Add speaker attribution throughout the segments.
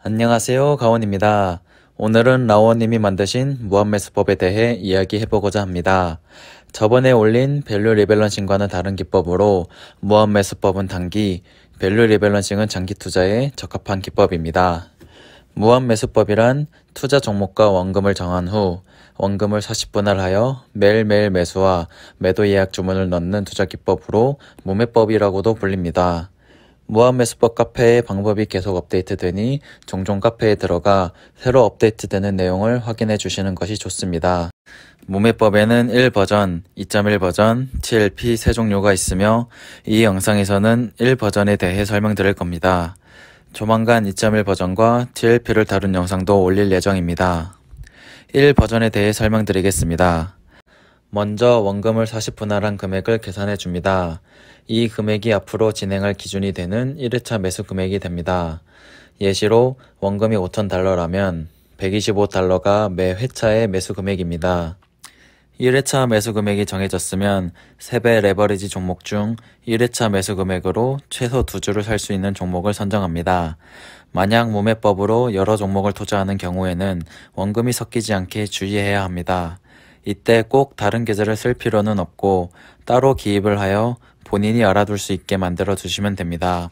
Speaker 1: 안녕하세요. 가온입니다. 오늘은 라오님이 만드신 무한매수법에 대해 이야기해보고자 합니다. 저번에 올린 밸류 리밸런싱과는 다른 기법으로 무한매수법은 단기, 밸류 리밸런싱은 장기 투자에 적합한 기법입니다. 무한매수법이란 투자 종목과 원금을 정한 후 원금을 40분할하여 매일매일 매수와 매도 예약 주문을 넣는 투자 기법으로 무매법이라고도 불립니다. 무한매수법 카페의 방법이 계속 업데이트되니 종종 카페에 들어가 새로 업데이트되는 내용을 확인해 주시는 것이 좋습니다. 무매법에는 1버전, 2.1버전, TLP 세 종류가 있으며 이 영상에서는 1버전에 대해 설명드릴 겁니다. 조만간 2.1버전과 TLP를 다룬 영상도 올릴 예정입니다. 1버전에 대해 설명드리겠습니다. 먼저 원금을 40분할한 금액을 계산해 줍니다. 이 금액이 앞으로 진행할 기준이 되는 1회차 매수 금액이 됩니다. 예시로 원금이 5,000달러라면 125달러가 매 회차의 매수 금액입니다. 1회차 매수 금액이 정해졌으면 3배 레버리지 종목 중 1회차 매수 금액으로 최소 2주를 살 수 있는 종목을 선정합니다. 만약 무매법으로 여러 종목을 투자하는 경우에는 원금이 섞이지 않게 주의해야 합니다. 이때 꼭 다른 계좌를 쓸 필요는 없고 따로 기입을 하여 본인이 알아둘 수 있게 만들어 두시면 됩니다.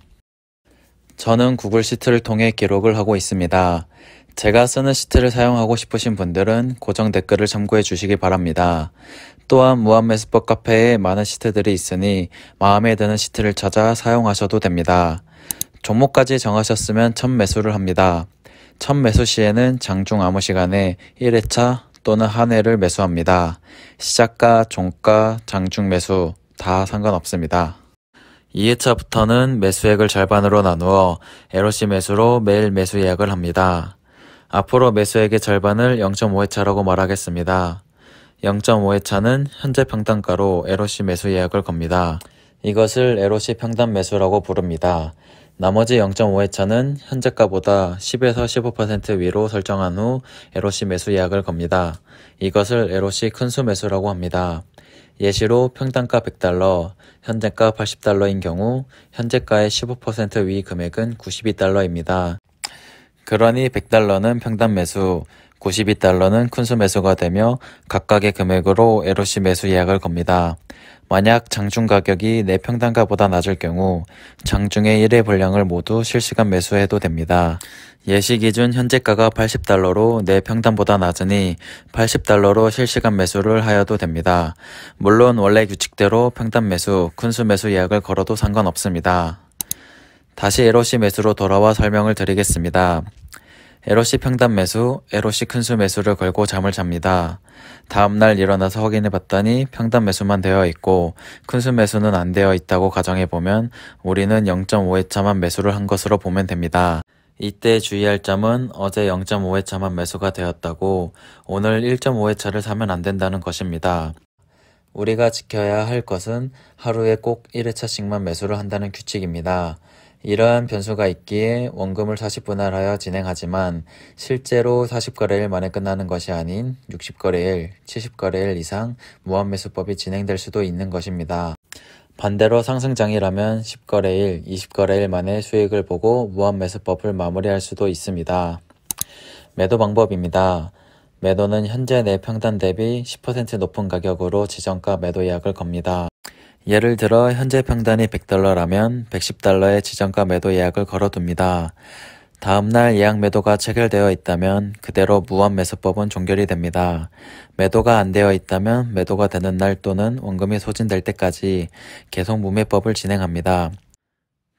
Speaker 1: 저는 구글 시트를 통해 기록을 하고 있습니다. 제가 쓰는 시트를 사용하고 싶으신 분들은 고정 댓글을 참고해 주시기 바랍니다. 또한 무한매수법 카페에 많은 시트들이 있으니 마음에 드는 시트를 찾아 사용하셔도 됩니다. 종목까지 정하셨으면 첫 매수를 합니다. 첫 매수 시에는 장중 아무 시간에 1회차 또는 한 회를 매수합니다. 시작가, 종가, 장중 매수 다 상관없습니다. 2회차부터는 매수액을 절반으로 나누어 LOC 매수로 매일 매수 예약을 합니다. 앞으로 매수액의 절반을 0.5회차라고 말하겠습니다. 0.5회차는 현재 평단가로 LOC 매수 예약을 겁니다. 이것을 LOC 평단 매수라고 부릅니다. 나머지 0.5회차는 현재가보다 10에서 15% 위로 설정한 후 LOC 매수 예약을 겁니다. 이것을 LOC 큰수 매수라고 합니다. 예시로 평단가 100달러, 현재가 80달러인 경우 현재가의 15% 위 금액은 92달러입니다. 그러니 100달러는 평단 매수, 92달러는 큰수 매수가 되며 각각의 금액으로 LOC 매수 예약을 겁니다. 만약 장중 가격이 내 평단가보다 낮을 경우 장중의 1회 분량을 모두 실시간 매수해도 됩니다. 예시 기준 현재가가 80달러로 내 평단보다 낮으니 80달러로 실시간 매수를 하여도 됩니다. 물론 원래 규칙대로 평단 매수, 큰수 매수 예약을 걸어도 상관없습니다. 다시 LOC 매수로 돌아와 설명을 드리겠습니다. LOC 평단 매수, LOC 큰수 매수를 걸고 잠을 잡니다. 다음날 일어나서 확인해 봤더니 평단 매수만 되어 있고 큰수 매수는 안 되어 있다고 가정해보면 우리는 0.5회차만 매수를 한 것으로 보면 됩니다. 이때 주의할 점은 어제 0.5회차만 매수가 되었다고 오늘 1.5회차를 사면 안 된다는 것입니다. 우리가 지켜야 할 것은 하루에 꼭 1회차씩만 매수를 한다는 규칙입니다. 이러한 변수가 있기에 원금을 40분할하여 진행하지만 실제로 40거래일 만에 끝나는 것이 아닌 60거래일, 70거래일 이상 무한매수법이 진행될 수도 있는 것입니다. 반대로 상승장이라면 10거래일, 20거래일 만에 수익을 보고 무한매수법을 마무리할 수도 있습니다. 매도 방법입니다. 매도는 현재 내 평단 대비 10% 높은 가격으로 지정가 매도 예약을 겁니다. 예를 들어 현재 평단이 100달러라면 110달러의 지정가 매도 예약을 걸어둡니다. 다음날 예약 매도가 체결되어 있다면 그대로 무한매수법은 종결이 됩니다. 매도가 안 되어 있다면 매도가 되는 날 또는 원금이 소진될 때까지 계속 무매법을 진행합니다.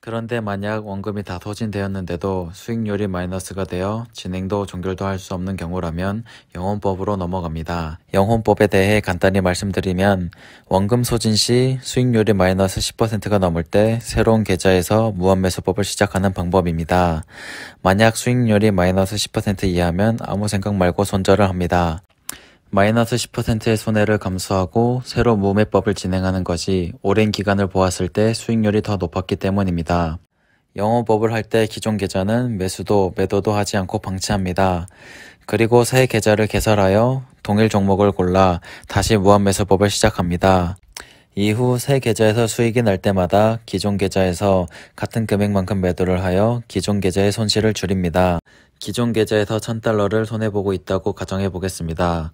Speaker 1: 그런데 만약 원금이 다 소진되었는데도 수익률이 마이너스가 되어 진행도 종결도 할 수 없는 경우라면 영혼법으로 넘어갑니다. 영혼법에 대해 간단히 말씀드리면 원금 소진 시 수익률이 마이너스 10%가 넘을 때 새로운 계좌에서 무한매수법을 시작하는 방법입니다. 만약 수익률이 마이너스 10% 이하면 아무 생각 말고 손절을 합니다. 마이너스 10%의 손해를 감수하고 새로 무매법을 진행하는 것이 오랜 기간을 보았을 때 수익률이 더 높았기 때문입니다. 영업법을 할 때 기존 계좌는 매수도 매도도 하지 않고 방치합니다. 그리고 새 계좌를 개설하여 동일 종목을 골라 다시 무한매수법을 시작합니다. 이후 새 계좌에서 수익이 날 때마다 기존 계좌에서 같은 금액만큼 매도를 하여 기존 계좌의 손실을 줄입니다. 기존 계좌에서 $1000를 손해보고 있다고 가정해 보겠습니다.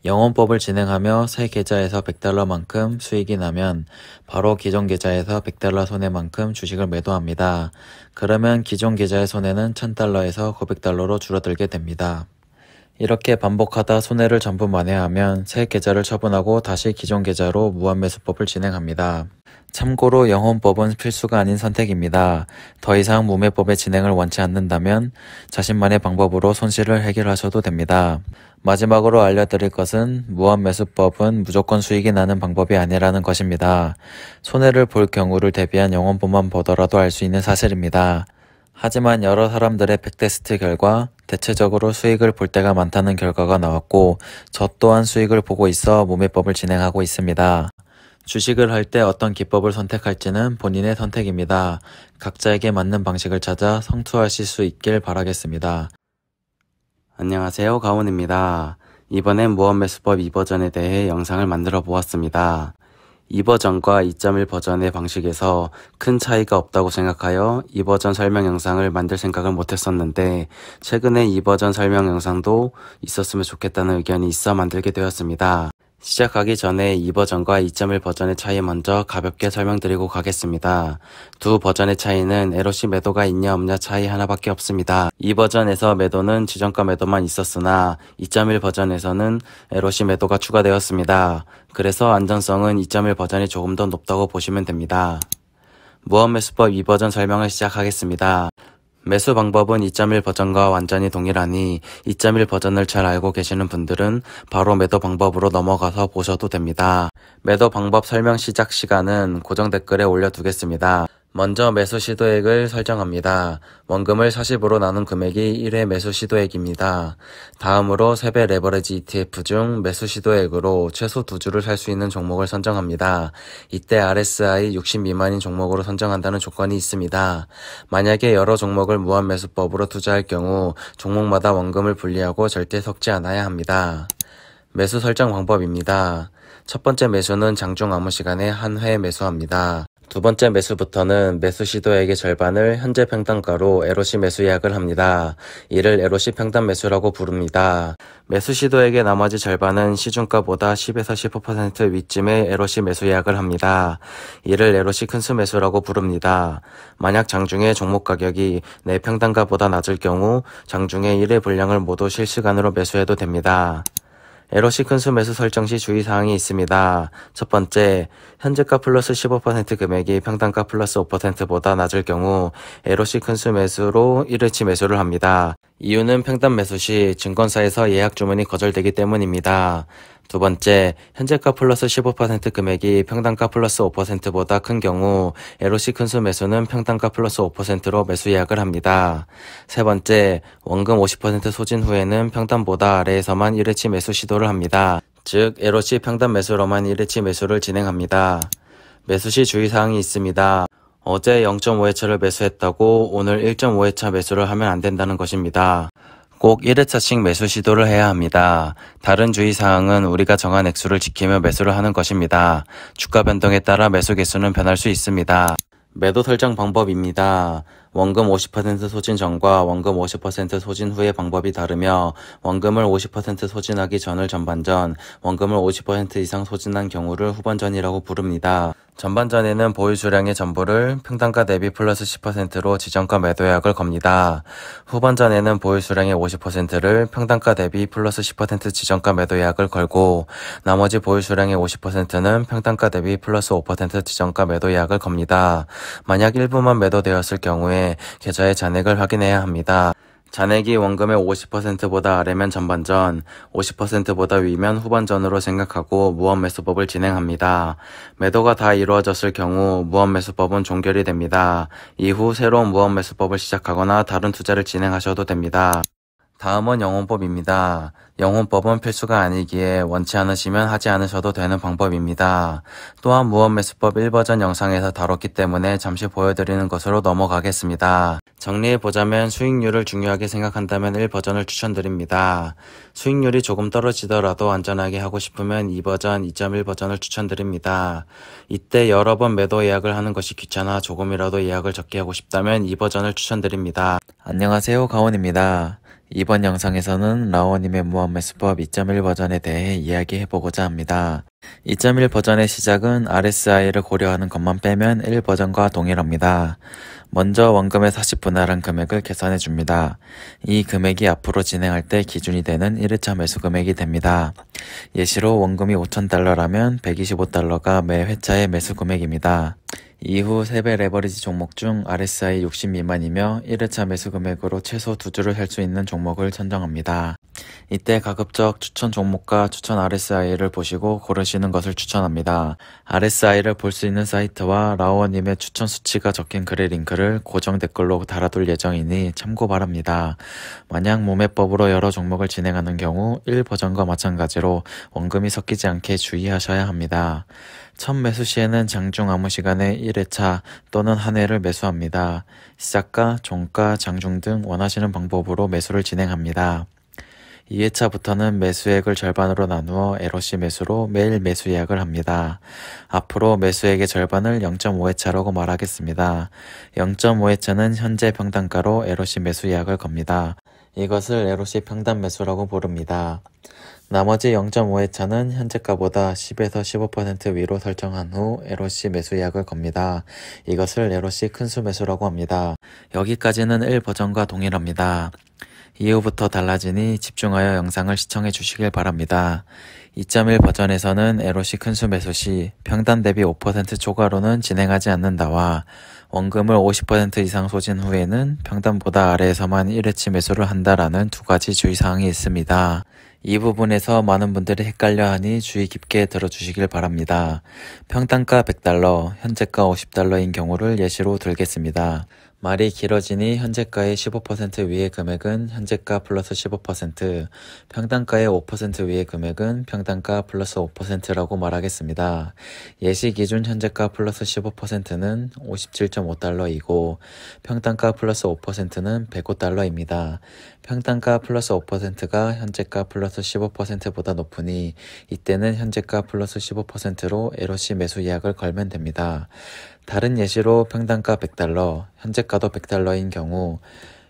Speaker 1: 영혼법을 진행하며 새 계좌에서 $100만큼 수익이 나면 바로 기존 계좌에서 $100 손해만큼 주식을 매도합니다. 그러면 기존 계좌의 손해는 $1000에서 $900로 줄어들게 됩니다. 이렇게 반복하다 손해를 전부 만회하면 새 계좌를 처분하고 다시 기존 계좌로 무한매수법을 진행합니다. 참고로 영혼법은 필수가 아닌 선택입니다. 더 이상 무매법의 진행을 원치 않는다면 자신만의 방법으로 손실을 해결하셔도 됩니다. 마지막으로 알려드릴 것은 무한매수법은 무조건 수익이 나는 방법이 아니라는 것입니다. 손해를 볼 경우를 대비한 영혼법만 보더라도 알 수 있는 사실입니다. 하지만 여러 사람들의 백테스트 결과 대체적으로 수익을 볼 때가 많다는 결과가 나왔고 저 또한 수익을 보고 있어 무매법을 진행하고 있습니다. 주식을 할 때 어떤 기법을 선택할지는 본인의 선택입니다. 각자에게 맞는 방식을 찾아 성투하실 수 있길 바라겠습니다.
Speaker 2: 안녕하세요, 가온입니다. 이번엔 무한매수법 2버전에 대해 영상을 만들어 보았습니다. 2버전과 2.1 버전의 방식에서 큰 차이가 없다고 생각하여 2버전 설명 영상을 만들 생각을 못했었는데 최근에 2버전 설명 영상도 있었으면 좋겠다는 의견이 있어 만들게 되었습니다. 시작하기 전에 2버전과 2.1 버전의 차이 먼저 가볍게 설명드리고 가겠습니다. 두 버전의 차이는 LOC 매도가 있냐 없냐 차이 하나밖에 없습니다. 2버전에서 매도는 지정가 매도만 있었으나 2.1 버전에서는 LOC 매도가 추가되었습니다. 그래서 안전성은 2.1 버전이 조금 더 높다고 보시면 됩니다. 무한매수법 2버전 설명을 시작하겠습니다. 매수 방법은 2.1 버전과 완전히 동일하니 2.1 버전을 잘 알고 계시는 분들은 바로 매도 방법으로 넘어가서 보셔도 됩니다. 매도 방법 설명 시작 시간은 고정 댓글에 올려두겠습니다. 먼저 매수 시도액을 설정합니다. 원금을 40으로 나눈 금액이 1회 매수 시도액입니다. 다음으로 3배 레버리지 ETF 중 매수 시도액으로 최소 2주를 살 수 있는 종목을 선정합니다. 이때 RSI 60 미만인 종목으로 선정한다는 조건이 있습니다. 만약에 여러 종목을 무한매수법으로 투자할 경우 종목마다 원금을 분리하고 절대 섞지 않아야 합니다. 매수 설정 방법입니다. 첫 번째 매수는 장중 아무 시간에 한 회 매수합니다. 두 번째 매수부터는 매수 시도액의 절반을 현재 평단가로 LOC 매수 예약을 합니다. 이를 LOC 평단 매수라고 부릅니다. 매수 시도액의 나머지 절반은 시중가보다 10에서 15% 위쯤의 LOC 매수 예약을 합니다. 이를 LOC 큰수 매수라고 부릅니다. 만약 장중에 종목 가격이 내 평단가보다 낮을 경우 장중에 1회 분량을 모두 실시간으로 매수해도 됩니다. LOC 큰수 매수 설정 시 주의사항이 있습니다. 첫 번째, 현재가 플러스 15% 금액이 평단가 플러스 5%보다 낮을 경우 LOC 큰수 매수로 1회치 매수를 합니다. 이유는 평단 매수 시 증권사에서 예약 주문이 거절되기 때문입니다. 두 번째, 현재가 플러스 15% 금액이 평단가 플러스 5%보다 큰 경우 LOC 큰수 매수는 평단가 플러스 5%로 매수 예약을 합니다. 세 번째, 원금 50% 소진 후에는 평단보다 아래에서만 1회치 매수 시도를 합니다. 즉, LOC 평단 매수로만 1회치 매수를 진행합니다. 매수 시 주의사항이 있습니다. 어제 0.5회차를 매수했다고 오늘 1.5회차 매수를 하면 안 된다는 것입니다. 꼭 1회차씩 매수 시도를 해야 합니다. 다른 주의사항은 우리가 정한 액수를 지키며 매수를 하는 것입니다. 주가 변동에 따라 매수 개수는 변할 수 있습니다. 매도 설정 방법입니다. 원금 50% 소진 전과 원금 50% 소진 후의 방법이 다르며 원금을 50% 소진하기 전을 전반전, 원금을 50% 이상 소진한 경우를 후반전이라고 부릅니다. 전반전에는 보유 수량의 전부를 평단가 대비 플러스 10%로 지정가 매도 예약을 겁니다. 후반전에는 보유 수량의 50%를 평단가 대비 플러스 10% 지정가 매도 예약을 걸고 나머지 보유 수량의 50%는 평단가 대비 플러스 5% 지정가 매도 예약을 겁니다. 만약 일부만 매도되었을 경우에 계좌의 잔액을 확인해야 합니다. 잔액이 원금의 50%보다 아래면 전반전, 50%보다 위면 후반전으로 생각하고 무한매수법을 진행합니다. 매도가 다 이루어졌을 경우 무한매수법은 종결이 됩니다. 이후 새로운 무한매수법을 시작하거나 다른 투자를 진행하셔도 됩니다. 다음은 영혼법입니다. 영혼법은 필수가 아니기에 원치 않으시면 하지 않으셔도 되는 방법입니다. 또한 무한매수법 1버전 영상에서 다뤘기 때문에 잠시 보여드리는 것으로 넘어가겠습니다. 정리해보자면 수익률을 중요하게 생각한다면 1버전을 추천드립니다. 수익률이 조금 떨어지더라도 안전하게 하고 싶으면 2버전, 2.1버전을 추천드립니다. 이때 여러 번 매도 예약을 하는 것이 귀찮아 조금이라도 예약을 적게 하고 싶다면 2버전을 추천드립니다.
Speaker 1: 안녕하세요, 가온입니다. 이번 영상에서는 라오님의 무한매수법 2.1 버전에 대해 이야기해보고자 합니다. 2.1 버전의 시작은 RSI를 고려하는 것만 빼면 1 버전과 동일합니다. 먼저 원금의 40분할한 금액을 계산해 줍니다. 이 금액이 앞으로 진행할 때 기준이 되는 1회차 매수 금액이 됩니다. 예시로 원금이 5,000달러라면 125달러가 매 회차의 매수 금액입니다. 이후 3배 레버리지 종목 중 RSI 60 미만이며 1회차 매수 금액으로 최소 2주를 살 수 있는 종목을 선정합니다. 이때 가급적 추천 종목과 추천 RSI를 보시고 고르시는 것을 추천합니다. RSI를 볼 수 있는 사이트와 라오원님의 추천 수치가 적힌 글의 링크를 고정 댓글로 달아둘 예정이니 참고 바랍니다. 만약 무매법으로 여러 종목을 진행하는 경우 1버전과 마찬가지로 원금이 섞이지 않게 주의하셔야 합니다. 첫 매수 시에는 장중 아무 시간에 1회차 또는 한 회를 매수합니다. 시작가, 종가, 장중 등 원하시는 방법으로 매수를 진행합니다. 2회차부터는 매수액을 절반으로 나누어 LOC 매수로 매일 매수 예약을 합니다. 앞으로 매수액의 절반을 0.5회차라고 말하겠습니다. 0.5회차는 현재 평단가로 LOC 매수 예약을 겁니다. 이것을 LOC 평단 매수라고 부릅니다. 나머지 0.5회차는 현재가보다 10에서 15% 위로 설정한 후 LOC 매수 예약을 겁니다. 이것을 LOC 큰수 매수라고 합니다. 여기까지는 1버전과 동일합니다. 이후부터 달라지니 집중하여 영상을 시청해 주시길 바랍니다. 2.1 버전에서는 LOC 큰수 매수 시 평단 대비 5% 초과로는 진행하지 않는다와 원금을 50% 이상 소진 후에는 평단보다 아래에서만 1회치 매수를 한다라는 두 가지 주의사항이 있습니다. 이 부분에서 많은 분들이 헷갈려하니 주의 깊게 들어주시길 바랍니다. 평단가 100달러, 현재가 50달러인 경우를 예시로 들겠습니다. 말이 길어지니 현재가의 15% 위의 금액은 현재가 플러스 15%, 평단가의 5% 위의 금액은 평단가 플러스 5%라고 말하겠습니다. 예시 기준 현재가 플러스 15%는 57.5달러이고 평단가 플러스 5%는 105달러입니다. 평단가 플러스 5%가 현재가 플러스 15%보다 높으니 이때는 현재가 플러스 15%로 LOC 매수 예약을 걸면 됩니다. 다른 예시로 평단가 100달러, 현재가도 100달러인 경우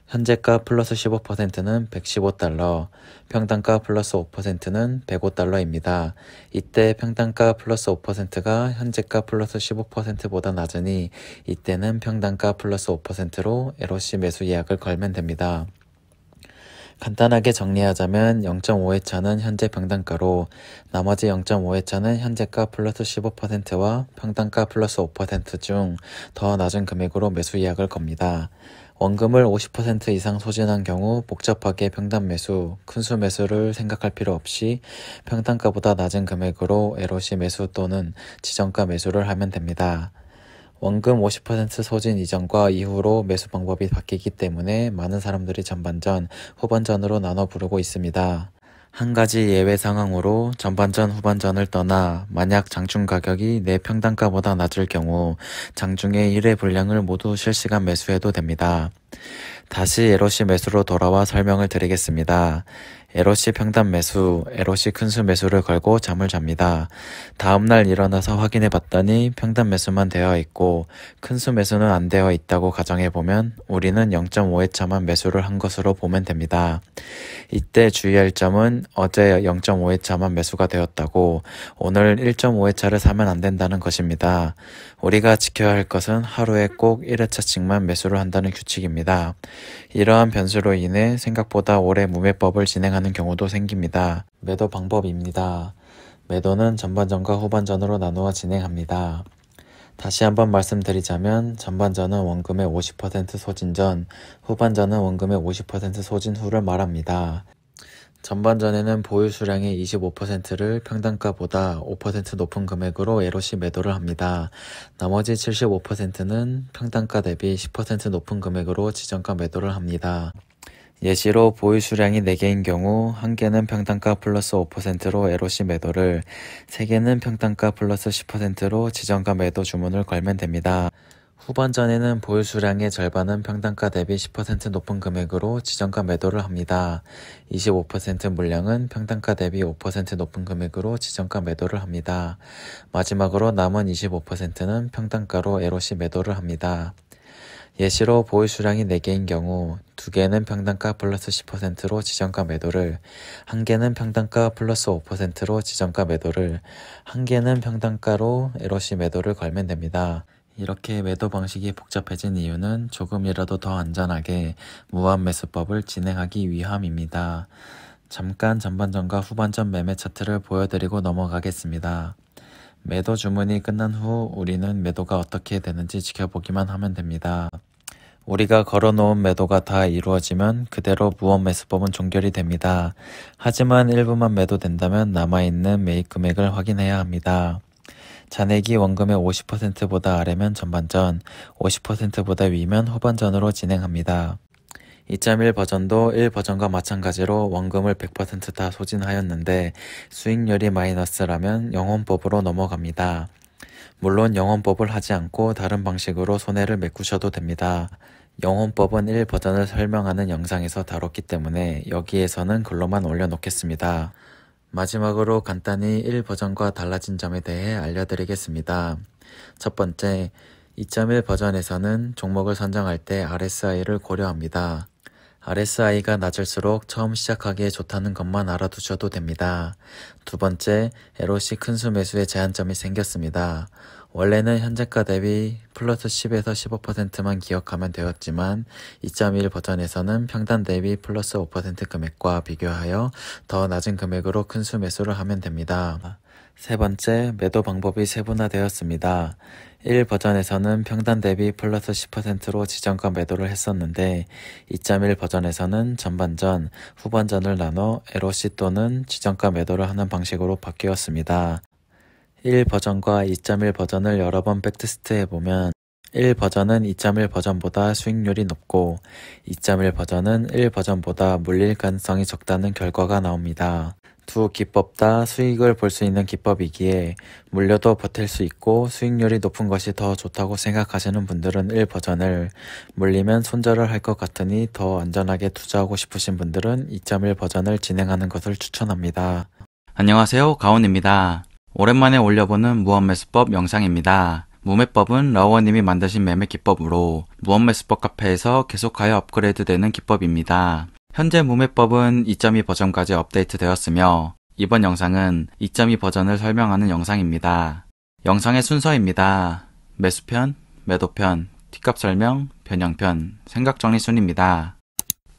Speaker 1: 현재가 플러스 15%는 115달러, 평단가 플러스 5%는 105달러입니다. 이때 평단가 플러스 5%가 현재가 플러스 15%보다 낮으니 이때는 평단가 플러스 5%로 LOC 매수 예약을 걸면 됩니다. 간단하게 정리하자면 0.5회차는 현재 평단가로 나머지 0.5회차는 현재가 플러스 15%와 평단가 플러스 5% 중 더 낮은 금액으로 매수 예약을 겁니다. 원금을 50% 이상 소진한 경우 복잡하게 평단 매수, 큰수 매수를 생각할 필요 없이 평단가보다 낮은 금액으로 LOC 매수 또는 지정가 매수를 하면 됩니다. 원금 50% 소진 이전과 이후로 매수 방법이 바뀌기 때문에 많은 사람들이 전반전, 후반전으로 나눠 부르고 있습니다. 한 가지 예외 상황으로 전반전, 후반전을 떠나 만약 장중 가격이 내 평단가보다 낮을 경우 장중의 1회 분량을 모두 실시간 매수해도 됩니다. 다시 LOC 매수로 돌아와 설명을 드리겠습니다. LOC 평단 매수, LOC 큰수 매수를 걸고 잠을 잡니다. 다음날 일어나서 확인해 봤더니 평단 매수만 되어 있고 큰수 매수는 안 되어 있다고 가정해보면 우리는 0.5회차만 매수를 한 것으로 보면 됩니다. 이때 주의할 점은 어제 0.5회차만 매수가 되었다고 오늘 1.5회차를 사면 안 된다는 것입니다. 우리가 지켜야 할 것은 하루에 꼭 1회차씩만 매수를 한다는 규칙입니다. 이러한 변수로 인해 생각보다 오래 무매법을 진행하는 경우도 생깁니다. 매도 방법입니다. 매도는 전반전과 후반전으로 나누어 진행합니다. 다시 한번 말씀드리자면 전반전은 원금의 50% 소진 전, 후반전은 원금의 50% 소진 후를 말합니다. 전반전에는 보유 수량의 25%를 평단가보다 5% 높은 금액으로 LOC 매도를 합니다. 나머지 75%는 평단가 대비 10% 높은 금액으로 지정가 매도를 합니다. 예시로 보유 수량이 4개인 경우 1개는 평단가 플러스 5%로 LOC 매도를, 3개는 평단가 플러스 10%로 지정가 매도 주문을 걸면 됩니다. 후반전에는 보유 수량의 절반은 평단가 대비 10% 높은 금액으로 지정가 매도를 합니다. 25% 물량은 평단가 대비 5% 높은 금액으로 지정가 매도를 합니다. 마지막으로 남은 25%는 평단가로 LOC 매도를 합니다. 예시로 보유 수량이 4개인 경우 2개는 평단가 플러스 10%로 지정가 매도를, 1개는 평단가 플러스 5%로 지정가 매도를, 1개는 평단가로 LOC 매도를 걸면 됩니다. 이렇게 매도 방식이 복잡해진 이유는 조금이라도 더 안전하게 무한매수법을 진행하기 위함입니다. 잠깐 전반전과 후반전 매매 차트를 보여드리고 넘어가겠습니다. 매도 주문이 끝난 후 우리는 매도가 어떻게 되는지 지켜보기만 하면 됩니다. 우리가 걸어놓은 매도가 다 이루어지면 그대로 무한매수법은 종결이 됩니다. 하지만 일부만 매도된다면 남아있는 매입 금액을 확인해야 합니다. 잔액이 원금의 50%보다 아래면 전반전, 50%보다 위면 후반전으로 진행합니다. 2.1 버전도 1 버전과 마찬가지로 원금을 100% 다 소진하였는데 수익률이 마이너스라면 영혼법으로 넘어갑니다. 물론 영혼법을 하지 않고 다른 방식으로 손해를 메꾸셔도 됩니다. 영혼법은 1 버전을 설명하는 영상에서 다뤘기 때문에 여기에서는 글로만 올려놓겠습니다. 마지막으로 간단히 1 버전과 달라진 점에 대해 알려드리겠습니다. 첫 번째, 2.1 버전에서는 종목을 선정할 때 RSI를 고려합니다. RSI가 낮을수록 처음 시작하기에 좋다는 것만 알아두셔도 됩니다. 두 번째, LOC 큰수 매수에 제한점이 생겼습니다. 원래는 현재가 대비 플러스 10에서 15%만 기억하면 되었지만 2.1 버전에서는 평단 대비 플러스 5% 금액과 비교하여 더 낮은 금액으로 큰수 매수를 하면 됩니다. 세 번째, 매도 방법이 세분화되었습니다. 1 버전에서는 평단 대비 플러스 10%로 지정가 매도를 했었는데 2.1 버전에서는 전반전, 후반전을 나눠 LOC 또는 지정가 매도를 하는 방식으로 바뀌었습니다. 1 버전과 2.1 버전을 여러 번 백테스트 해보면 1 버전은 2.1 버전보다 수익률이 높고 2.1 버전은 1 버전보다 물릴 가능성이 적다는 결과가 나옵니다. 두 기법 다 수익을 볼 수 있는 기법이기에 물려도 버틸 수 있고 수익률이 높은 것이 더 좋다고 생각하시는 분들은 1 버전을, 물리면 손절을 할 것 같으니 더 안전하게 투자하고 싶으신 분들은 2.1 버전을 진행하는 것을 추천합니다.
Speaker 2: 안녕하세요, 가온입니다. 오랜만에 올려보는 무한매수법 영상입니다. 무매법은 라오어님이 만드신 매매 기법으로 무한매수법 카페에서 계속하여 업그레이드되는 기법입니다. 현재 무매법은 2.2 버전까지 업데이트 되었으며 이번 영상은 2.2 버전을 설명하는 영상입니다. 영상의 순서입니다. 매수편, 매도편, 티값 설명, 변형편, 생각정리 순입니다.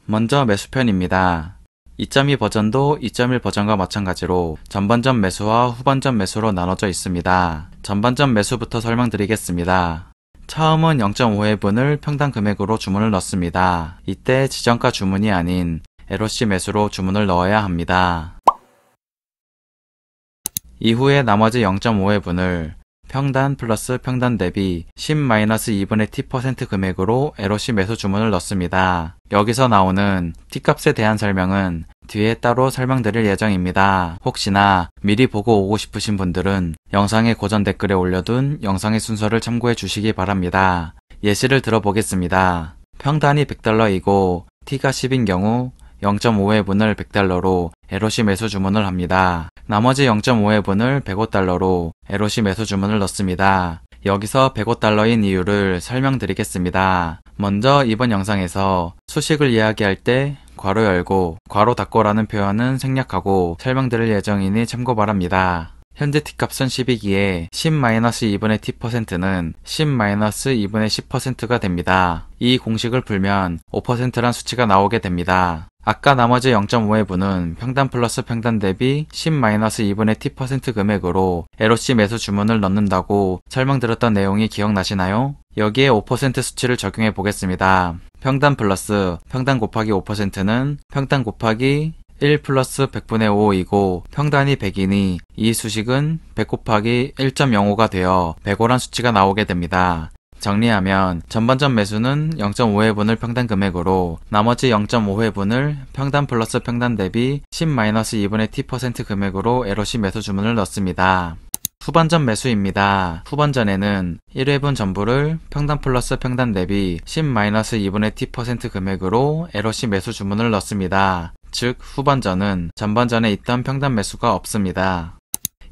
Speaker 2: 먼저 매수편입니다. 2.2 버전도 2.1 버전과 마찬가지로 전반전 매수와 후반전 매수로 나눠져 있습니다. 전반전 매수부터 설명드리겠습니다. 처음은 0.5회분을 평단 금액으로 주문을 넣습니다. 이때 지정가 주문이 아닌 LOC 매수로 주문을 넣어야 합니다. 이후에 나머지 0.5회분을 평단 플러스 평단 대비 10-2분의 t% 금액으로 LOC 매수 주문을 넣습니다. 여기서 나오는 t값에 대한 설명은 뒤에 따로 설명드릴 예정입니다. 혹시나 미리 보고 오고 싶으신 분들은 영상의 고전 댓글에 올려둔 영상의 순서를 참고해 주시기 바랍니다. 예시를 들어보겠습니다. 평단이 $100이고 t가 10인 경우 0.5회분을 $100로 LOC 매수 주문을 합니다. 나머지 0.5회분을 $105로 LOC 매수 주문을 넣습니다. 여기서 $105인 이유를 설명드리겠습니다. 먼저 이번 영상에서 수식을 이야기할 때 괄호 열고 괄호 닫고라는 표현은 생략하고 설명드릴 예정이니 참고 바랍니다. 현재 t값은 10이기에 10-2분의 t%는 10-2분의 10%가 됩니다. 이 공식을 풀면 5%란 수치가 나오게 됩니다. 아까 나머지 0.5회분은 평단 플러스 평단 대비 10-2분의 t% 금액으로 LOC 매수 주문을 넣는다고 설명드렸던 내용이 기억나시나요? 여기에 5% 수치를 적용해 보겠습니다. 평단 플러스 평단 곱하기 5%는 평단 곱하기 1 플러스 100분의 5이고 평단이 100이니 이 수식은 100 곱하기 1.05가 되어 105란 수치가 나오게 됩니다. 정리하면 전반전 매수는 0.5회분을 평단 금액으로 나머지 0.5회분을 평단 플러스 평단 대비 10-2분의 t% 금액으로 LOC 매수 주문을 넣습니다.
Speaker 1: 후반전 매수입니다. 후반전에는 1회분 전부를 평단 플러스 평단 대비 10-2분의 t% 금액으로 LOC 매수 주문을 넣습니다. 즉 후반전은 전반전에 있던 평단 매수가 없습니다.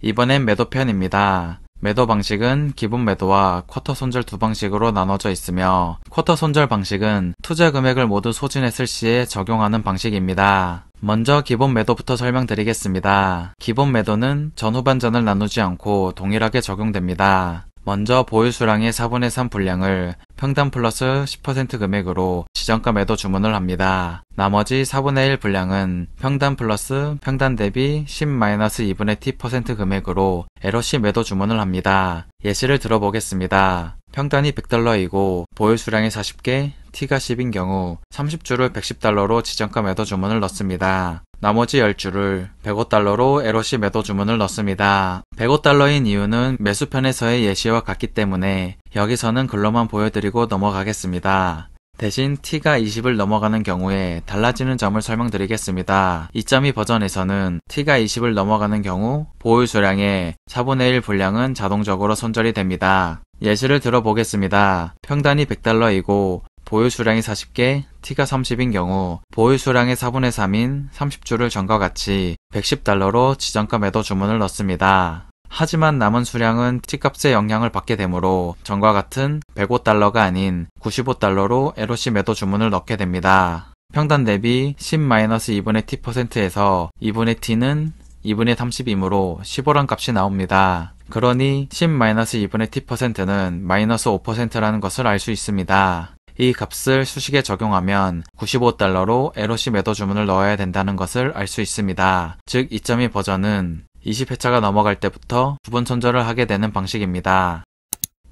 Speaker 1: 이번엔 매도편입니다. 매도 방식은 기본 매도와 쿼터 손절 두 방식으로 나눠져 있으며 쿼터 손절 방식은 투자 금액을 모두 소진했을 시에 적용하는 방식입니다. 먼저 기본 매도부터 설명드리겠습니다. 기본 매도는 전후반전을 나누지 않고 동일하게 적용됩니다. 먼저 보유 수량의 4분의 3 분량을 평단 플러스 10% 금액으로 지정가 매도 주문을 합니다. 나머지 4분의 1 분량은 평단 플러스 평단 대비 10-2분의 t% 금액으로 LOC 매도 주문을 합니다. 예시를 들어보겠습니다. 평단이 $100이고 보유 수량이 40개, T가 10인 경우 30주를 $110로 지정가 매도 주문을 넣습니다. 나머지 10주를 $105로 LOC 매도 주문을 넣습니다. $105인 이유는 매수편에서의 예시와 같기 때문에 여기서는 글로만 보여드리고 넘어가겠습니다. 대신 T가 20을 넘어가는 경우에 달라지는 점을 설명드리겠습니다. 2.2 버전에서는 T가 20을 넘어가는 경우 보유 수량의 4분의 1 분량은 자동적으로 손절이 됩니다. 예시를 들어보겠습니다. 평단이 $100이고 보유 수량이 40개, T가 30인 경우 보유 수량의 4분의 3인 30주를 전과 같이 $110로 지정가 매도 주문을 넣습니다. 하지만 남은 수량은 T값의 영향을 받게 되므로 전과 같은 $105가 아닌 $95로 LOC 매도 주문을 넣게 됩니다. 평단 대비 10-2분의 t%에서 2분의 t는 2분의 30이므로 15란 값이 나옵니다. 그러니 10-2분의 t%는 마이너스 5%라는 것을 알 수 있습니다. 이 값을 수식에 적용하면 $95로 LOC 매도 주문을 넣어야 된다는 것을 알 수 있습니다. 즉 2.2 버전은 20회차가 넘어갈 때부터 부분 손절을 하게 되는 방식입니다.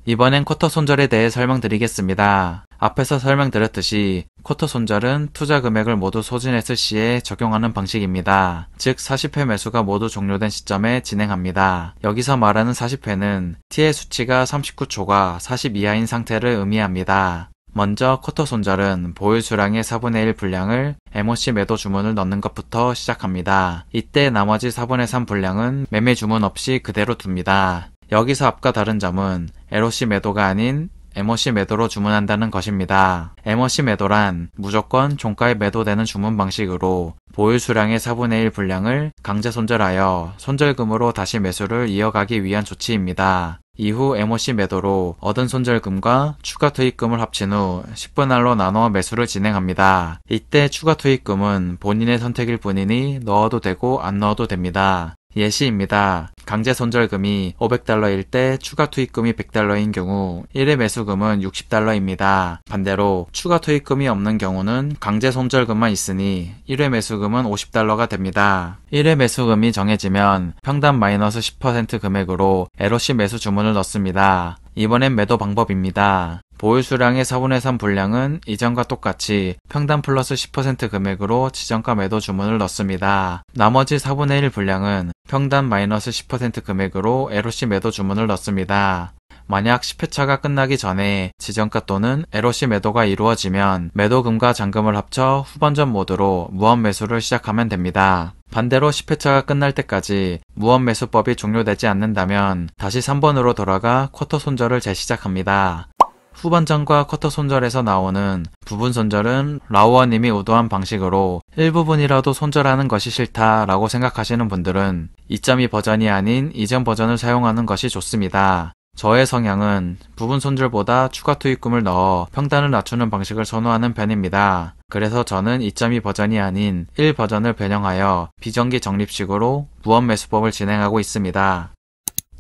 Speaker 1: 이번엔 쿼터 손절에 대해 설명드리겠습니다. 앞에서 설명드렸듯이 쿼터 손절은 투자 금액을 모두 소진했을 시에 적용하는 방식입니다. 즉 40회 매수가 모두 종료된 시점에 진행합니다. 여기서 말하는 40회는 T의 수치가 39초가 40 이하인 상태를 의미합니다. 먼저 쿼터 손절은 보유 수량의 4분의 1 분량을 MOC 매도 주문을 넣는 것부터 시작합니다. 이때 나머지 4분의 3 분량은 매매 주문 없이 그대로 둡니다. 여기서 앞과 다른 점은 LOC 매도가 아닌 MOC 매도로 주문한다는 것입니다. MOC 매도란 무조건 종가에 매도되는 주문 방식으로 보유 수량의 4분의 1 분량을 강제 손절하여 손절금으로 다시 매수를 이어가기 위한 조치입니다. 이후 MOC 매도로 얻은 손절금과 추가 투입금을 합친 후 10분 할로 나눠 매수를 진행합니다. 이때 추가 투입금은 본인의 선택일 뿐이니 넣어도 되고 안 넣어도 됩니다. 예시입니다. 강제 손절금이 $500일 때 추가 투입금이 $100인 경우 1회 매수금은 $60입니다. 반대로 추가 투입금이 없는 경우는 강제 손절금만 있으니 1회 매수금은 $50가 됩니다. 1회 매수금이 정해지면 평단 마이너스 10% 금액으로 LOC 매수 주문을 넣습니다. 이번엔 매도 방법입니다. 보유 수량의 4분의 3 분량은 이전과 똑같이 평단 플러스 10% 금액으로 지정가 매도 주문을 넣습니다. 나머지 4분의 1 분량은 평단 마이너스 10% 금액으로 LOC 매도 주문을 넣습니다. 만약 10회차가 끝나기 전에 지정가 또는 LOC 매도가 이루어지면 매도금과 잔금을 합쳐 후반전 모드로 무한 매수를 시작하면 됩니다. 반대로 10회차가 끝날 때까지 무한 매수법이 종료되지 않는다면 다시 3번으로 돌아가 쿼터 손절을 재시작합니다. 후반전과 쿼터 손절에서 나오는 부분 손절은 라우어님이 의도한 방식으로 일부분이라도 손절하는 것이 싫다라고 생각하시는 분들은 2.2 버전이 아닌 이전 버전을 사용하는 것이 좋습니다. 저의 성향은 부분 손절보다 추가 투입금을 넣어 평단을 낮추는 방식을 선호하는 편입니다. 그래서 저는 2.2 버전이 아닌 1 버전을 변형하여 비정기 적립식으로 무한 매수법을 진행하고 있습니다.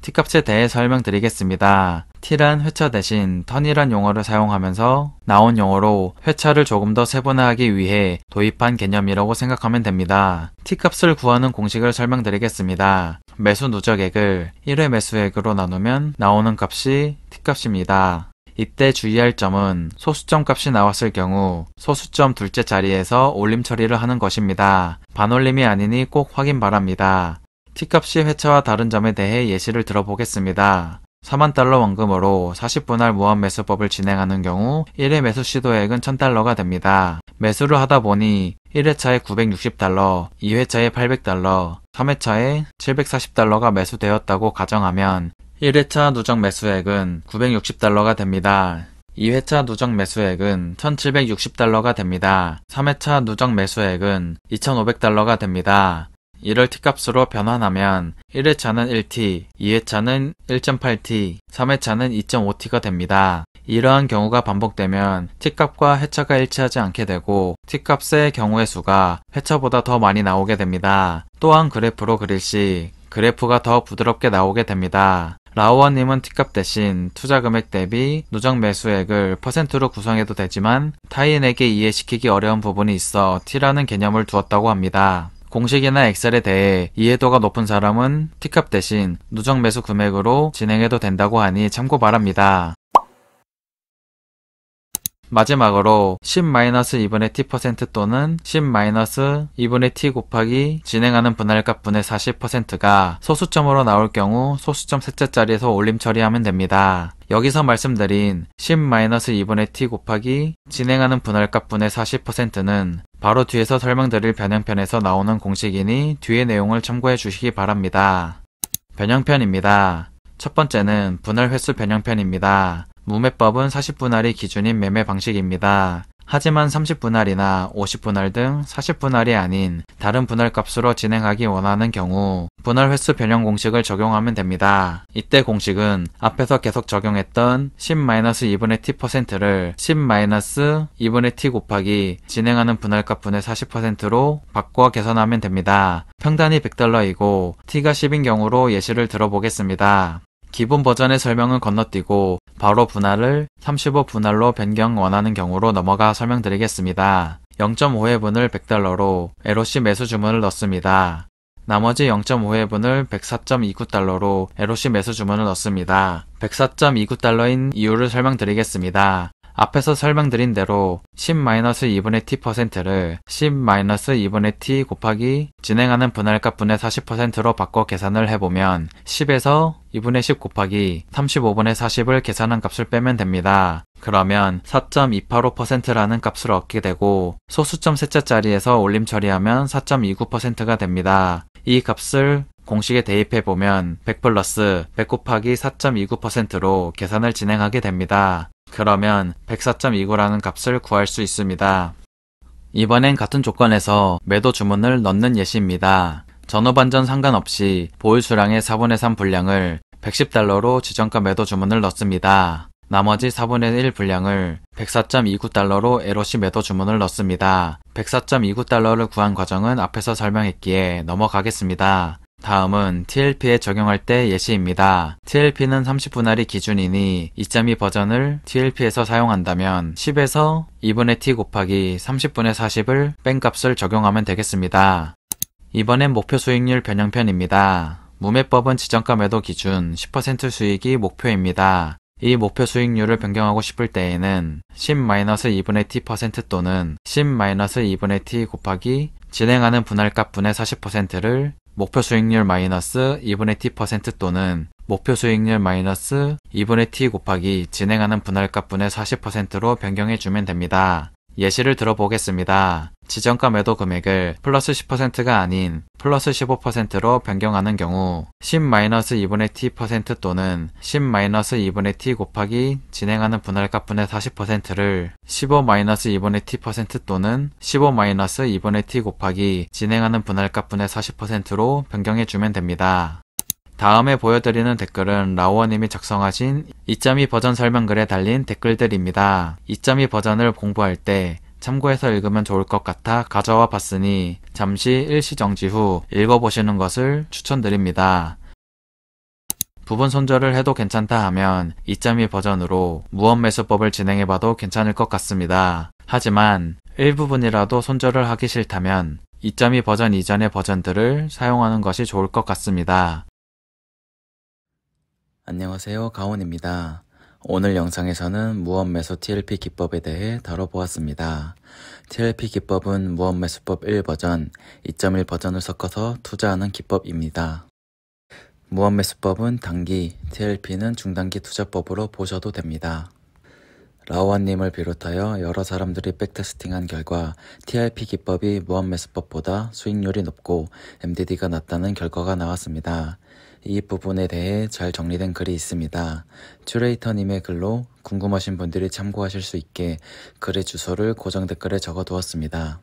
Speaker 1: T값에 대해 설명드리겠습니다. T란 회차 대신 턴이란 용어를 사용하면서 나온 용어로 회차를 조금 더 세분화하기 위해 도입한 개념이라고 생각하면 됩니다. T값을 구하는 공식을 설명드리겠습니다. 매수 누적액을 1회 매수액으로 나누면 나오는 값이 T값입니다. 이때 주의할 점은 소수점 값이 나왔을 경우 소수점 둘째 자리에서 올림 처리를 하는 것입니다. 반올림이 아니니 꼭 확인 바랍니다. T값이 회차와 다른 점에 대해 예시를 들어보겠습니다. 4만 달러 원금으로 40분할 무한 매수법을 진행하는 경우 1회 매수 시도액은 1000달러가 됩니다. 매수를 하다 보니 1회차에 960달러, 2회차에 800달러, 3회차에 740달러가 매수되었다고 가정하면 1회차 누적 매수액은 960달러가 됩니다. 2회차 누적 매수액은 1760달러가 됩니다. 3회차 누적 매수액은 2500달러가 됩니다. 이를 T값으로 변환하면 1회차는 1T, 2회차는 1.8T, 3회차는 2.5T가 됩니다. 이러한 경우가 반복되면 T값과 회차가 일치하지 않게 되고 T값의 경우의 수가 회차보다 더 많이 나오게 됩니다. 또한 그래프로 그릴 시 그래프가 더 부드럽게 나오게 됩니다. 라오원님은 T값 대신 투자 금액 대비 누적 매수액을 %로 구성해도 되지만 타인에게 이해시키기 어려운 부분이 있어 T라는 개념을 두었다고 합니다. 공식이나 엑셀에 대해 이해도가 높은 사람은 T값 대신 누적 매수 금액으로 진행해도 된다고 하니 참고 바랍니다. 마지막으로 10-2분의 t% 또는 10-2분의 t 곱하기 진행하는 분할값 분의 40%가 소수점으로 나올 경우 소수점 셋째 자리에서 올림 처리하면 됩니다. 여기서 말씀드린 10-2분의 t 곱하기 진행하는 분할값 분의 40%는 바로 뒤에서 설명드릴 변형편에서 나오는 공식이니 뒤의 내용을 참고해 주시기 바랍니다. 변형편입니다. 첫 번째는 분할 횟수 변형편입니다. 무매법은 40분할이 기준인 매매 방식입니다. 하지만 30분할이나 50분할 등 40분할이 아닌 다른 분할값으로 진행하기 원하는 경우 분할 횟수 변형 공식을 적용하면 됩니다. 이때 공식은 앞에서 계속 적용했던 10-2분의 t%를 10-2분의 t 곱하기 진행하는 분할값 분의 40%로 바꿔 계산하면 됩니다. 평단이 100달러이고 t가 10인 경우로 예시를 들어보겠습니다. 기본 버전의 설명은 건너뛰고 바로 분할을 35분할로 변경 원하는 경우로 넘어가 설명드리겠습니다. 0.5회분을 100달러로 LOC 매수 주문을 넣습니다. 나머지 0.5회분을 104.29달러로 LOC 매수 주문을 넣습니다. 104.29달러인 이유를 설명드리겠습니다. 앞에서 설명드린 대로 10-2분의 t%를 10-2분의 t 곱하기 진행하는 분할값 분의 40%로 바꿔 계산을 해보면 10에서 2분의 10 곱하기 35분의 40을 계산한 값을 빼면 됩니다. 그러면 4.285%라는 값을 얻게 되고 소수점 셋째 자리에서 올림 처리하면 4.29%가 됩니다. 이 값을 공식에 대입해보면 100 플러스 100 곱하기 4.29%로 계산을 진행하게 됩니다. 그러면 104.29라는 값을 구할 수 있습니다. 이번엔 같은 조건에서 매도 주문을 넣는 예시입니다. 전후 반전 상관없이 보유 수량의 4분의 3 분량을 110달러로 지정가 매도 주문을 넣습니다. 나머지 4분의 1 분량을 104.29달러로 LOC 매도 주문을 넣습니다. 104.29달러를 구한 과정은 앞에서 설명했기에 넘어가겠습니다. 다음은 TLP에 적용할 때 예시입니다. TLP는 30분할이 기준이니 2.2 버전을 TLP에서 사용한다면 10에서 2분의 t 곱하기 30분의 40을 뺀 값을 적용하면 되겠습니다. 이번엔 목표 수익률 변형편입니다. 무매법은 지정가 매도 기준 10% 수익이 목표입니다. 이 목표 수익률을 변경하고 싶을 때에는 10-2분의 t% 또는 10-2분의 t 곱하기 진행하는 분할값 분의 40%를 목표 수익률 마이너스 2분의 t% 또는 목표 수익률 마이너스 2분의 t 곱하기 진행하는 분할값 분의 40%로 변경해주면 됩니다. 예시를 들어보겠습니다. 지정가 매도 금액을 플러스 10%가 아닌 플러스 15%로 변경하는 경우 10-2분의 t% 또는 10-2분의 t 곱하기 진행하는 분할값 분의 40%를 15-2분의 t% 또는 15-2분의 t 곱하기 진행하는 분할값 분의 40%로 변경해주면 됩니다. 다음에 보여드리는 댓글은 라오어님이 작성하신 2.2 버전 설명글에 달린 댓글들입니다. 2.2 버전을 공부할 때 참고해서 읽으면 좋을 것 같아 가져와 봤으니 잠시 일시 정지 후 읽어보시는 것을 추천드립니다. 부분 손절을 해도 괜찮다 하면 2.2 버전으로 무언매수법을 진행해봐도 괜찮을 것 같습니다. 하지만 일부분이라도 손절을 하기 싫다면 2.2 버전 이전의 버전들을 사용하는 것이 좋을 것 같습니다.
Speaker 2: 안녕하세요, 가온입니다. 오늘 영상에서는 무언매수 TLP 기법에 대해 다뤄보았습니다. TLP 기법은 무언매수법 1버전, 2.1 버전을 섞어서 투자하는 기법입니다.
Speaker 1: 무한매수법은 단기, TLP는 중단기 투자법으로 보셔도 됩니다. 라오안님을 비롯하여 여러 사람들이 백테스팅한 결과 TRP 기법이 무한매수법보다 수익률이 높고 MDD가 낮다는 결과가 나왔습니다. 이 부분에 대해 잘 정리된 글이 있습니다. 큐레이터님의 글로 궁금하신 분들이 참고하실 수 있게 글의 주소를 고정 댓글에 적어두었습니다.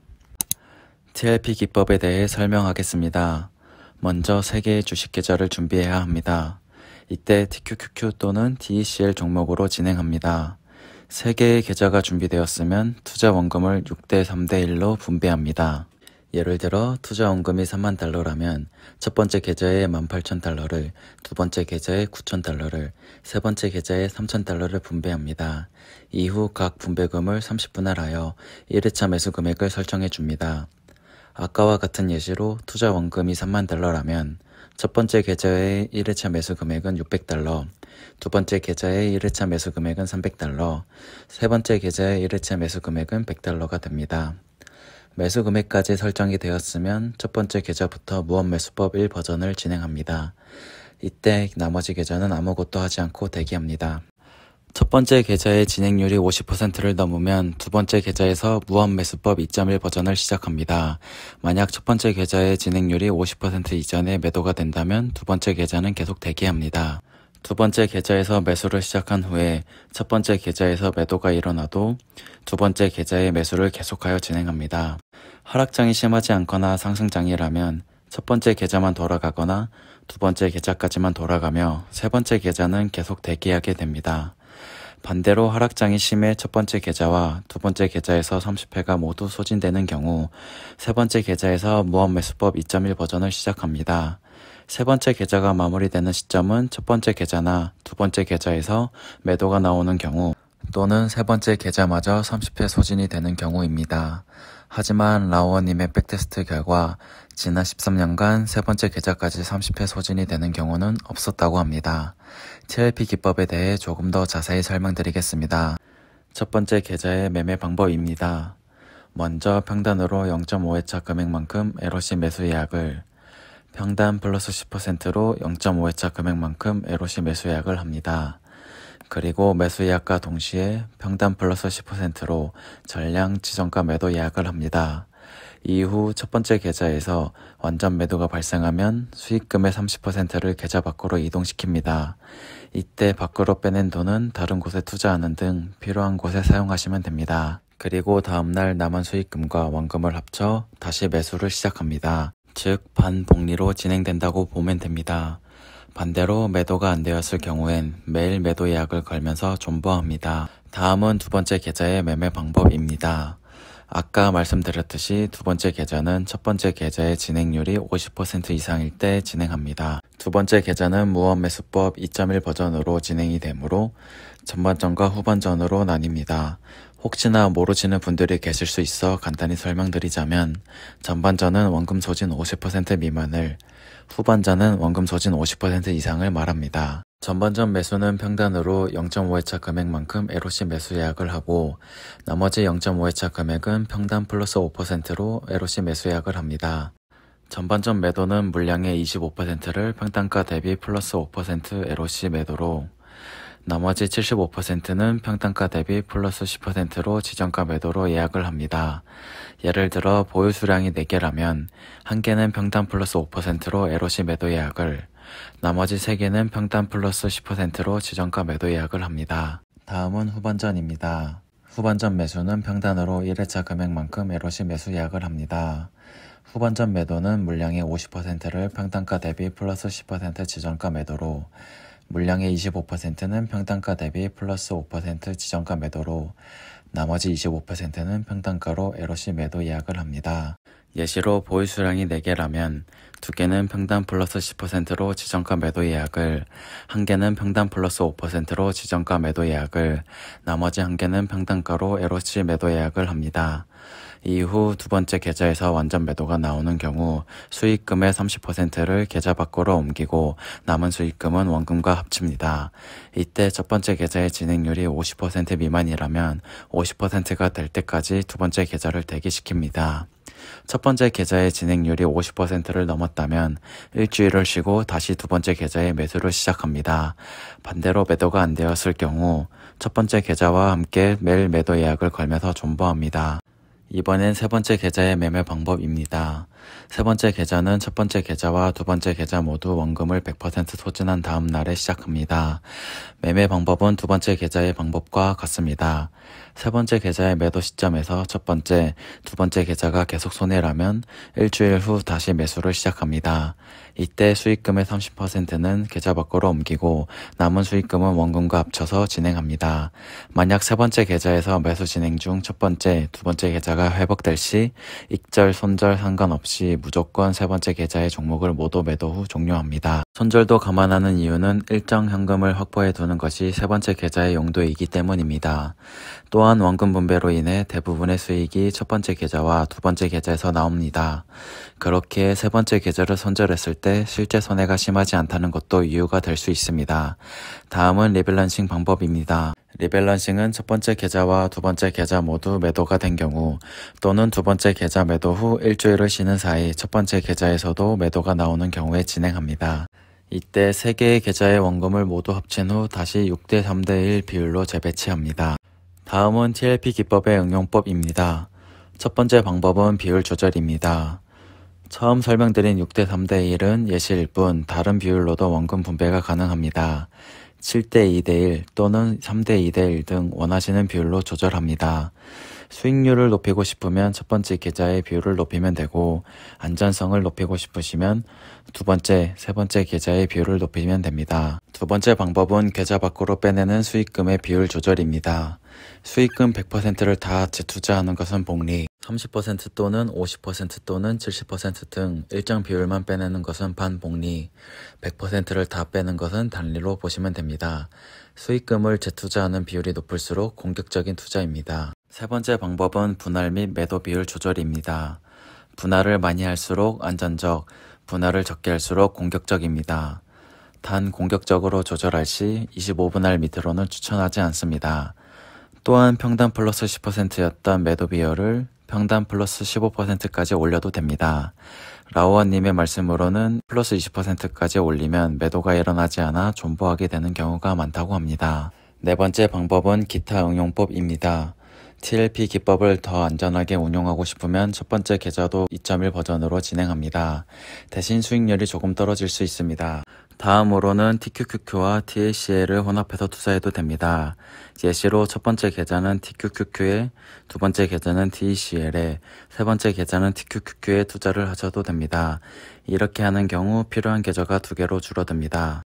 Speaker 1: TLP 기법에 대해 설명하겠습니다. 먼저 3개의 주식 계좌를 준비해야 합니다. 이때 TQQQ 또는 TECL 종목으로 진행합니다. 3개의 계좌가 준비되었으면 투자 원금을 6대 3대 1로 분배합니다. 예를 들어 투자 원금이 3만 달러라면 첫 번째 계좌에 18,000달러를, 두 번째 계좌에 9,000달러를, 세 번째 계좌에 3,000달러를 분배합니다. 이후 각 분배금을 30분할 하여 1회차 매수 금액을 설정해 줍니다. 아까와 같은 예시로 투자 원금이 3만 달러라면 첫 번째 계좌의 1회차 매수 금액은 600달러, 두 번째 계좌의 1회차 매수 금액은 300달러, 세 번째 계좌의 1회차 매수 금액은 100달러가 됩니다. 매수 금액까지 설정이 되었으면 첫 번째 계좌부터 무한매수법 1 버전을 진행합니다. 이때 나머지 계좌는 아무것도 하지 않고 대기합니다. 첫 번째 계좌의 진행률이 50%를 넘으면 두 번째 계좌에서 무한매수법 2.1 버전을 시작합니다. 만약 첫 번째 계좌의 진행률이 50% 이전에 매도가 된다면 두 번째 계좌는 계속 대기합니다. 두 번째 계좌에서 매수를 시작한 후에 첫 번째 계좌에서 매도가 일어나도 두 번째 계좌의 매수를 계속하여 진행합니다. 하락장이 심하지 않거나 상승장이라면 첫 번째 계좌만 돌아가거나 두 번째 계좌까지만 돌아가며 세 번째 계좌는 계속 대기하게 됩니다. 반대로 하락장이 심해 첫 번째 계좌와 두 번째 계좌에서 30회가 모두 소진되는 경우 세 번째 계좌에서 무한매수법 2.1 버전을 시작합니다. 세 번째 계좌가 마무리되는 시점은 첫 번째 계좌나 두 번째 계좌에서 매도가 나오는 경우 또는 세 번째 계좌마저 30회 소진이 되는 경우입니다. 하지만 라오어님의 백테스트 결과 지난 13년간 세 번째 계좌까지 30회 소진이 되는 경우는 없었다고 합니다. TLP 기법에 대해 조금 더 자세히 설명드리겠습니다. 첫 번째 계좌의 매매 방법입니다. 먼저 평단으로 0.5회차 금액만큼 LOC 매수 예약을, 평단 플러스 10%로 0.5회차 금액만큼 LOC 매수 예약을 합니다. 그리고 매수 예약과 동시에 평단 플러스 10%로 전량 지정가 매도 예약을 합니다. 이후 첫 번째 계좌에서 완전 매도가 발생하면 수익금의 30%를 계좌 밖으로 이동시킵니다. 이때 밖으로 빼낸 돈은 다른 곳에 투자하는 등 필요한 곳에 사용하시면 됩니다. 그리고 다음날 남은 수익금과 원금을 합쳐 다시 매수를 시작합니다. 즉 반복리로 진행된다고 보면 됩니다. 반대로 매도가 안 되었을 경우엔 매일 매도 예약을 걸면서 존버합니다. 다음은 두 번째 계좌의 매매 방법입니다. 아까 말씀드렸듯이 두 번째 계좌는 첫 번째 계좌의 진행률이 50% 이상일 때 진행합니다. 두 번째 계좌는 무한매수법 2.1 버전으로 진행이 되므로 전반전과 후반전으로 나뉩니다. 혹시나 모르시는 분들이 계실 수 있어 간단히 설명드리자면 전반전은 원금 소진 50% 미만을, 후반전은 원금 소진 50% 이상을 말합니다. 전반전 매수는 평단으로 0.5회차 금액만큼 LOC 매수 예약을 하고 나머지 0.5회차 금액은 평단 플러스 5%로 LOC 매수 예약을 합니다. 전반전 매도는 물량의 25%를 평단가 대비 플러스 5% LOC 매도로 나머지 75%는 평단가 대비 플러스 10%로 지정가 매도로 예약을 합니다. 예를 들어 보유 수량이 4개라면 1개는 평단 플러스 5%로 LOC 매도 예약을, 나머지 3개는 평단 플러스 10%로 지정가 매도 예약을 합니다. 다음은 후반전입니다. 후반전 매수는 평단으로 1회차 금액만큼 LOC 매수 예약을 합니다. 후반전 매도는 물량의 50%를 평단가 대비 플러스 10% 지정가 매도로, 물량의 25%는 평단가 대비 플러스 5% 지정가 매도로, 나머지 25%는 평단가로 LOC 매도 예약을 합니다. 예시로 보유 수량이 4개라면 2개는 평단 플러스 10%로 지정가 매도 예약을, 1개는 평단 플러스 5%로 지정가 매도 예약을, 나머지 1개는 평단가로 LOC 매도 예약을 합니다. 이후 두 번째 계좌에서 완전 매도가 나오는 경우 수익금의 30%를 계좌 밖으로 옮기고 남은 수익금은 원금과 합칩니다. 이때 첫 번째 계좌의 진행률이 50% 미만이라면 50%가 될 때까지 두 번째 계좌를 대기시킵니다. 첫 번째 계좌의 진행률이 50%를 넘었다면 일주일을 쉬고 다시 두 번째 계좌의 매수를 시작합니다. 반대로 매도가 안 되었을 경우 첫 번째 계좌와 함께 매일 매도 예약을 걸면서 존버합니다. 이번엔 세 번째 계좌의 매매 방법입니다. 세 번째 계좌는 첫 번째 계좌와 두 번째 계좌 모두 원금을 100% 소진한 다음 날에 시작합니다. 매매 방법은 두 번째 계좌의 방법과 같습니다. 세 번째 계좌의 매도 시점에서 첫 번째, 두 번째 계좌가 계속 손해라면 일주일 후 다시 매수를 시작합니다. 이때 수익금의 30%는 계좌 밖으로 옮기고 남은 수익금은 원금과 합쳐서 진행합니다. 만약 세 번째 계좌에서 매수 진행 중 첫 번째, 두 번째 계좌가 회복될 시 익절, 손절 상관없이 무조건 세 번째 계좌의 종목을 모두 매도 후 종료합니다. 손절도 감안하는 이유는 일정 현금을 확보해 두는 것이 세 번째 계좌의 용도이기 때문입니다. 또한 원금 분배로 인해 대부분의 수익이 첫 번째 계좌와 두 번째 계좌에서 나옵니다. 그렇게 세 번째 계좌를 손절했을 때 실제 손해가 심하지 않다는 것도 이유가 될 수 있습니다. 다음은 리밸런싱 방법입니다. 리밸런싱은 첫 번째 계좌와 두 번째 계좌 모두 매도가 된 경우 또는 두 번째 계좌 매도 후 일주일을 쉬는 사이 첫 번째 계좌에서도 매도가 나오는 경우에 진행합니다. 이때 세 개의 계좌의 원금을 모두 합친 후 다시 6대 3대 1 비율로 재배치합니다. 다음은 TLP 기법의 응용법입니다. 첫 번째 방법은 비율 조절입니다. 처음 설명드린 6대 3대 1은 예시일 뿐 다른 비율로도 원금 분배가 가능합니다. 7대 2대 1 또는 3대 2대 1 등 원하시는 비율로 조절합니다. 수익률을 높이고 싶으면 첫 번째 계좌의 비율을 높이면 되고 안전성을 높이고 싶으시면 두 번째, 세 번째 계좌의 비율을 높이면 됩니다. 두 번째 방법은 계좌 밖으로 빼내는 수익금의 비율 조절입니다. 수익금 100%를 다 재투자하는 것은 복리, 30% 또는 50% 또는 70% 등 일정 비율만 빼내는 것은 반복리, 100%를 다 빼는 것은 단리로 보시면 됩니다. 수익금을 재투자하는 비율이 높을수록 공격적인 투자입니다. 세 번째 방법은 분할 및 매도 비율 조절입니다. 분할을 많이 할수록 안전적, 분할을 적게 할수록 공격적입니다. 단 공격적으로 조절할 시 25분할 밑으로는 추천하지 않습니다. 또한 평단 플러스 10%였던 매도 비율을 평단 플러스 15%까지 올려도 됩니다. 라오원님의 말씀으로는 플러스 20%까지 올리면 매도가 일어나지 않아 존버하게 되는 경우가 많다고 합니다. 네 번째 방법은 기타 응용법입니다. TLP 기법을 더 안전하게 운용하고 싶으면 첫 번째 계좌도 2.1 버전으로 진행합니다. 대신 수익률이 조금 떨어질 수 있습니다. 다음으로는 TQQQ와 TACL을 혼합해서 투자해도 됩니다. 예시로 첫 번째 계좌는 TQQQ에, 두 번째 계좌는 TACL에, 세 번째 계좌는 TQQQ에 투자를 하셔도 됩니다. 이렇게 하는 경우 필요한 계좌가 2개로 줄어듭니다.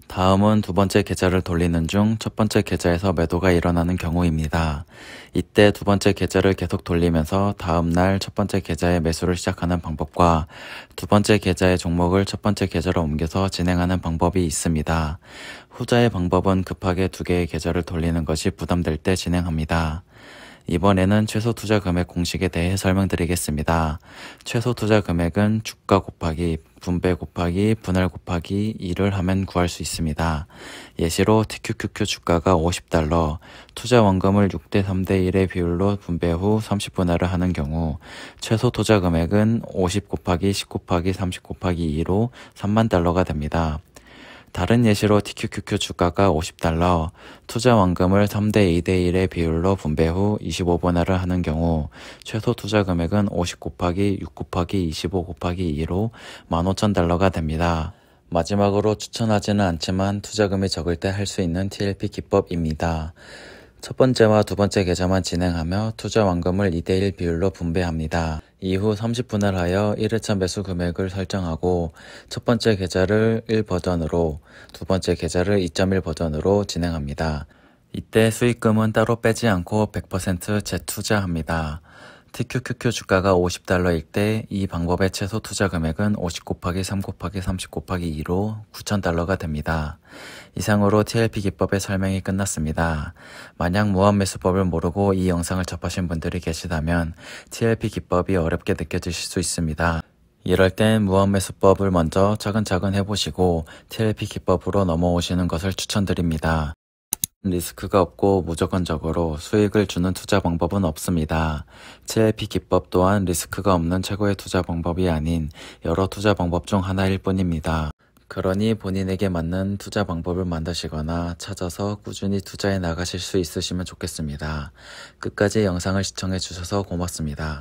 Speaker 1: 다음은 두 번째 계좌를 돌리는 중 첫 번째 계좌에서 매도가 일어나는 경우입니다. 이때 두 번째 계좌를 계속 돌리면서 다음날 첫 번째 계좌에 매수를 시작하는 방법과 두 번째 계좌의 종목을 첫 번째 계좌로 옮겨서 진행하는 방법이 있습니다. 후자의 방법은 급하게 2개의 계좌를 돌리는 것이 부담될 때 진행합니다. 이번에는 최소 투자 금액 공식에 대해 설명드리겠습니다. 최소 투자 금액은 주가 곱하기 분배 곱하기 분할 곱하기 2를 하면 구할 수 있습니다. 예시로 TQQQ 주가가 $50, 투자 원금을 6대 3대 1의 비율로 분배 후 30분할을 하는 경우 최소 투자 금액은 50 곱하기 10 곱하기 30 곱하기 2로 $30,000가 됩니다. 다른 예시로 TQQQ 주가가 $50, 투자 원금을 3대 2대 1의 비율로 분배 후 25분할을 하는 경우 최소 투자 금액은 50 곱하기 6 곱하기 25 곱하기 2로 $15,000가 됩니다. 마지막으로 추천하지는 않지만 투자금이 적을 때 할 수 있는 TLP 기법입니다. 첫 번째와 두 번째 계좌만 진행하며 투자 원금을 2대1 비율로 분배합니다. 이후 30분할 하여 1회차 매수 금액을 설정하고 첫 번째 계좌를 1 버전으로, 두 번째 계좌를 2.1 버전으로 진행합니다. 이때 수익금은 따로 빼지 않고 100% 재투자합니다. TQQQ 주가가 $50일 때 이 방법의 최소 투자 금액은 50 곱하기 3 곱하기 30 곱하기 2로 $9,000가 됩니다. 이상으로 TLP 기법의 설명이 끝났습니다. 만약 무한매수법을 모르고 이 영상을 접하신 분들이 계시다면 TLP 기법이 어렵게 느껴지실 수 있습니다. 이럴 땐 무한매수법을 먼저 차근차근 해보시고 TLP 기법으로 넘어오시는 것을 추천드립니다. 리스크가 없고 무조건적으로 수익을 주는 투자 방법은 없습니다. 최애피 기법 또한 리스크가 없는 최고의 투자 방법이 아닌 여러 투자 방법 중 하나일 뿐입니다. 그러니 본인에게 맞는 투자 방법을 만드시거나 찾아서 꾸준히 투자해 나가실 수 있으시면 좋겠습니다. 끝까지 영상을 시청해 주셔서 고맙습니다.